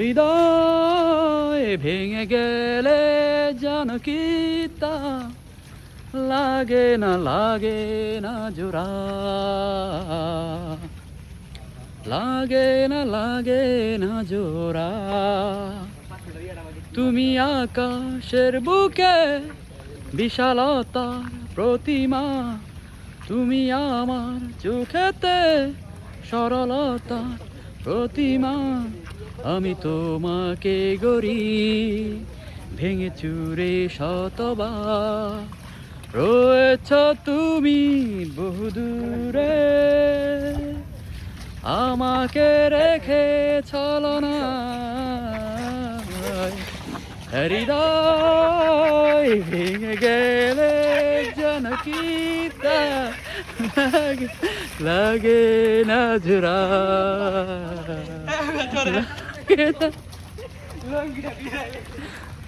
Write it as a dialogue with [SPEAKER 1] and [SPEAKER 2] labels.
[SPEAKER 1] হৃদয় ভেঙে গেলে জানো কি তা লাগে না জোড়া, লাগে না জোড়া। তুমি আকাশের বুকে বিশালতার প্রতিমা, তুমি আমার চোখেতে সরলতার প্রতিমা। আমি তোমাকে গড়ি ভেঙে চুরে শতবার, রয়েছ তুমি বহুদূরে, আমাকে রেখে চলো না। হৃদয় ভেঙে গেলে যেন কি তা লাগে না জোড়া, লাগে না।